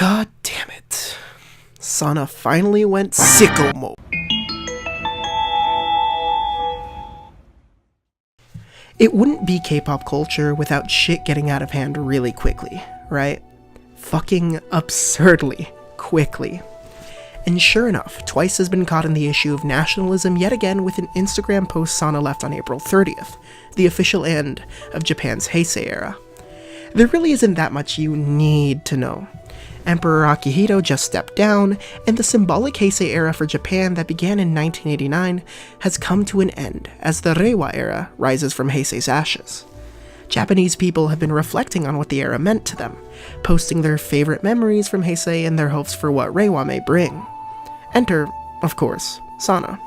God damn it. Sana finally went sicko mode. It wouldn't be K-pop culture without shit getting out of hand really quickly, right? Fucking absurdly quickly. And sure enough, Twice has been caught in the issue of nationalism yet again with an Instagram post Sana left on April 30th, the official end of Japan's Heisei era. There really isn't that much you need to know. Emperor Akihito just stepped down, and the symbolic Heisei era for Japan that began in 1989 has come to an end as the Reiwa era rises from Heisei's ashes. Japanese people have been reflecting on what the era meant to them, posting their favorite memories from Heisei and their hopes for what Reiwa may bring. Enter, of course, Sana.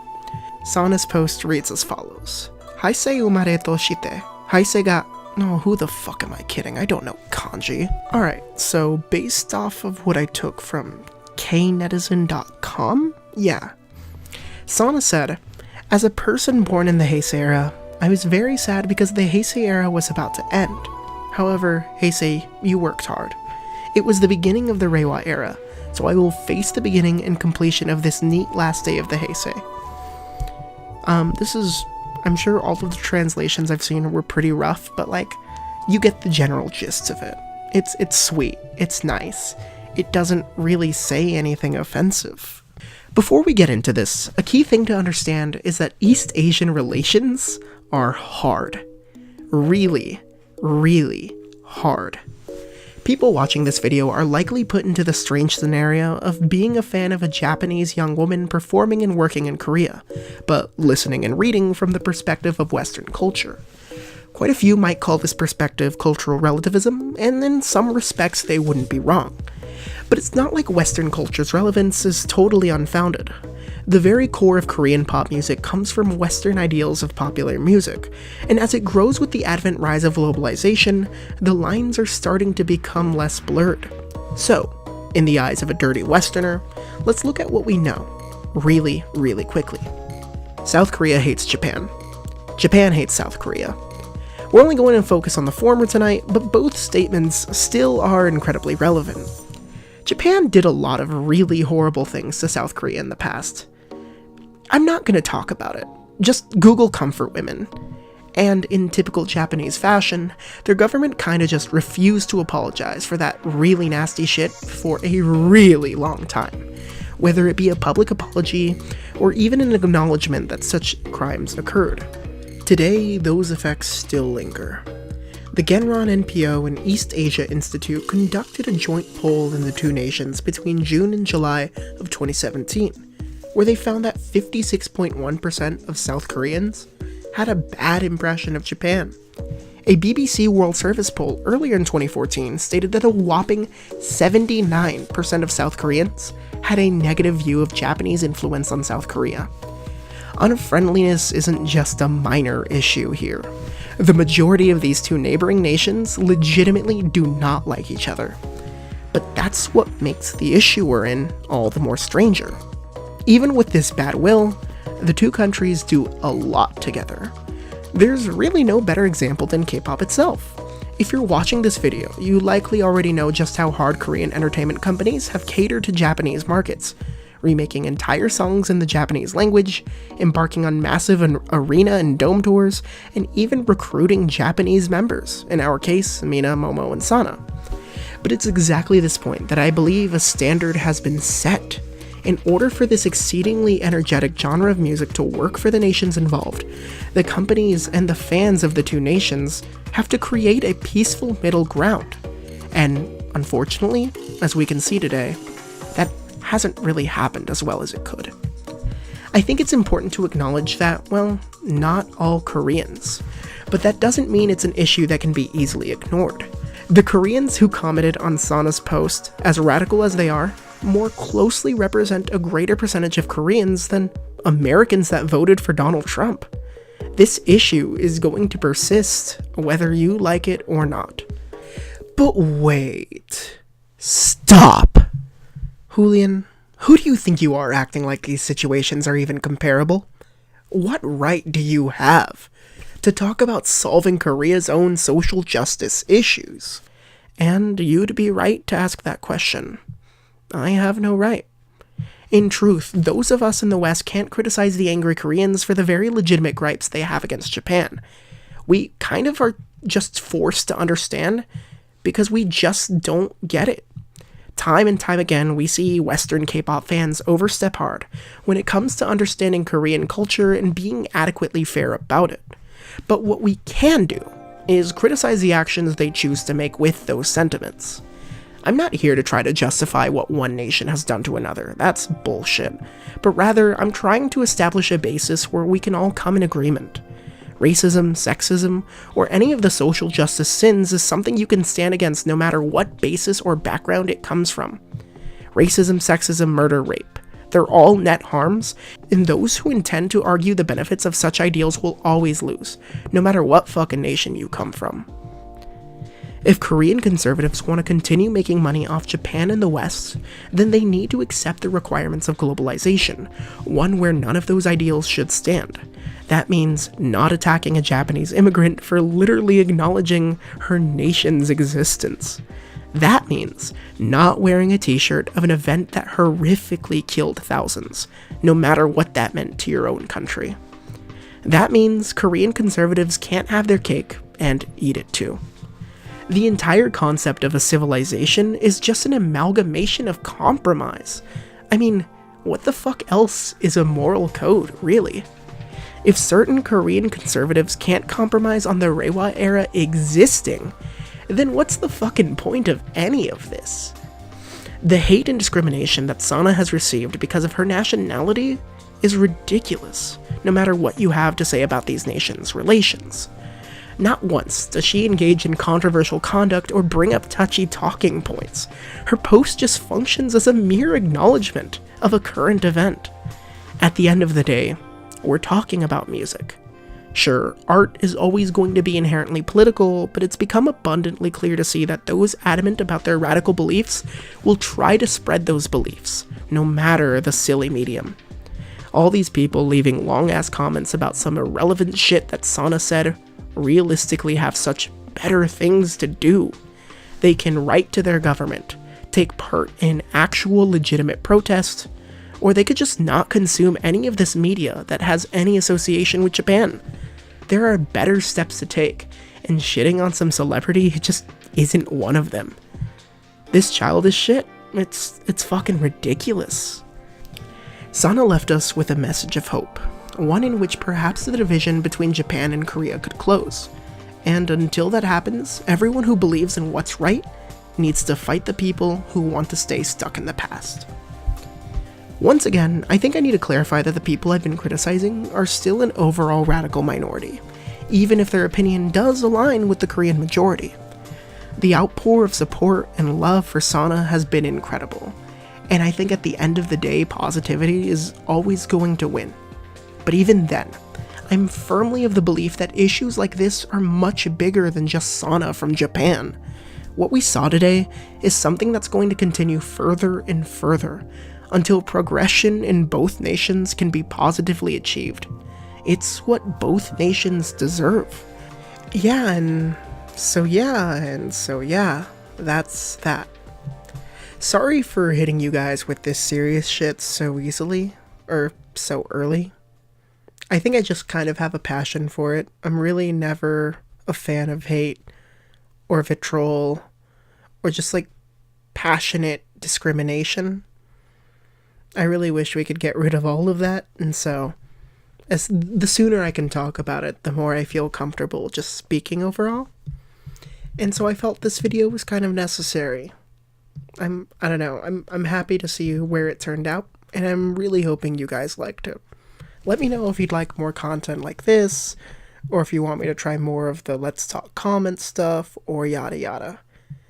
Sana's post reads as follows. Heisei umare to shite, Heisei ga... No, who the fuck am I kidding? I don't know kanji. Alright, so based off of what I took from knetizen.com? Yeah. Sana said, as a person born in the Heisei era, I was very sad because the Heisei era was about to end. However, Heisei, you worked hard. It was the beginning of the Reiwa era, so I will face the beginning and completion of this neat last day of the Heisei. This is... I'm sure all of the translations I've seen were pretty rough, but like, you get the general gist of it. It's sweet, it's nice. It doesn't really say anything offensive. Before we get into this, a key thing to understand is that East Asian relations are hard. Really, really hard. People watching this video are likely put into the strange scenario of being a fan of a Japanese young woman performing and working in Korea, but listening and reading from the perspective of Western culture. Quite a few might call this perspective cultural relativism, and in some respects they wouldn't be wrong. But it's not like Western culture's relevance is totally unfounded. The very core of Korean pop music comes from Western ideals of popular music, and as it grows with the advent rise of globalization, the lines are starting to become less blurred. So, in the eyes of a dirty Westerner, let's look at what we know, really, really quickly. South Korea hates Japan. Japan hates South Korea. We're only going to focus on the former tonight, but both statements still are incredibly relevant. Japan did a lot of really horrible things to South Korea in the past. I'm not going to talk about it. Just Google comfort women. And in typical Japanese fashion, their government kinda just refused to apologize for that really nasty shit for a really long time. Whether it be a public apology, or even an acknowledgement that such crimes occurred. Today, those effects still linger. The Genron NPO and East Asia Institute conducted a joint poll in the two nations between June and July of 2017, where they found that 56.1% of South Koreans had a bad impression of Japan. A BBC World Service poll earlier in 2014 stated that a whopping 79% of South Koreans had a negative view of Japanese influence on South Korea. Unfriendliness isn't just a minor issue here. The majority of these two neighboring nations legitimately do not like each other. But that's what makes the issue we're in all the more stranger. Even with this bad will, the two countries do a lot together. There's really no better example than K-pop itself. If you're watching this video, you likely already know just how hard Korean entertainment companies have catered to Japanese markets, remaking entire songs in the Japanese language, embarking on massive arena and dome tours, and even recruiting Japanese members, in our case, Mina, Momo, and Sana. But it's exactly this point that I believe a standard has been set. In order for this exceedingly energetic genre of music to work for the nations involved, the companies and the fans of the two nations have to create a peaceful middle ground. And unfortunately, as we can see today, that hasn't really happened as well as it could. I think it's important to acknowledge that, well, not all Koreans, but that doesn't mean it's an issue that can be easily ignored. The Koreans who commented on Sana's post, as radical as they are, more closely represent a greater percentage of Koreans than Americans that voted for Donald Trump. This issue is going to persist, whether you like it or not. But wait. Stop! Julian, who do you think you are acting like these situations are even comparable? What right do you have to talk about solving Korea's own social justice issues? And you'd be right to ask that question. I have no right. In truth, those of us in the West can't criticize the angry Koreans for the very legitimate gripes they have against Japan. We kind of are just forced to understand because we just don't get it. Time and time again, we see Western K-pop fans overstep hard when it comes to understanding Korean culture and being adequately fair about it. But what we can do is criticize the actions they choose to make with those sentiments. I'm not here to try to justify what one nation has done to another, that's bullshit, but rather I'm trying to establish a basis where we can all come in agreement. Racism, sexism, or any of the social justice sins is something you can stand against no matter what basis or background it comes from. Racism, sexism, murder, rape. They're all net harms, and those who intend to argue the benefits of such ideals will always lose, no matter what fucking nation you come from. If Korean conservatives want to continue making money off Japan and the West, then they need to accept the requirements of globalization, one where none of those ideals should stand. That means not attacking a Japanese immigrant for literally acknowledging her nation's existence. That means not wearing a t-shirt of an event that horrifically killed thousands, no matter what that meant to your own country. That means Korean conservatives can't have their cake and eat it too. The entire concept of a civilization is just an amalgamation of compromise. I mean, what the fuck else is a moral code, really? If certain Korean conservatives can't compromise on the Reiwa era existing, then what's the fucking point of any of this? The hate and discrimination that Sana has received because of her nationality is ridiculous, no matter what you have to say about these nations' relations. Not once does she engage in controversial conduct or bring up touchy talking points. Her post just functions as a mere acknowledgement of a current event. At the end of the day, we're talking about music. Sure, art is always going to be inherently political, but it's become abundantly clear to see that those adamant about their radical beliefs will try to spread those beliefs, no matter the silly medium. All these people leaving long-ass comments about some irrelevant shit that Sana said realistically have such better things to do. They can write to their government, take part in actual legitimate protest, or they could just not consume any of this media that has any association with Japan. There are better steps to take, and shitting on some celebrity just isn't one of them. This childish shit, it's fucking ridiculous. Sana left us with a message of hope, one in which perhaps the division between Japan and Korea could close. And until that happens, everyone who believes in what's right needs to fight the people who want to stay stuck in the past. Once again, I think I need to clarify that the people I've been criticizing are still an overall radical minority, even if their opinion does align with the Korean majority. The outpour of support and love for Sana has been incredible, and I think at the end of the day, positivity is always going to win. But even then, I'm firmly of the belief that issues like this are much bigger than just Sana from Japan. What we saw today is something that's going to continue further and further, until progression in both nations can be positively achieved. It's what both nations deserve. And so that's that. Sorry for hitting you guys with this serious shit so easily, or so early. I think I just kind of have a passion for it. I'm really never a fan of hate, or vitriol, or just like passionate discrimination. I really wish we could get rid of all of that, and so the sooner I can talk about it, the more I feel comfortable just speaking overall. And so I felt this video was kind of necessary. I'm happy to see where it turned out, and I'm really hoping you guys liked it. Let me know if you'd like more content like this, or if you want me to try more of the Let's Talk comment stuff, or yada yada,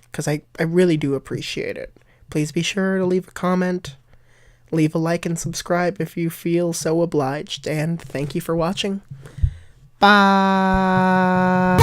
because I really do appreciate it. Please be sure to leave a comment. Leave a like and subscribe if you feel so obliged, and thank you for watching. Bye!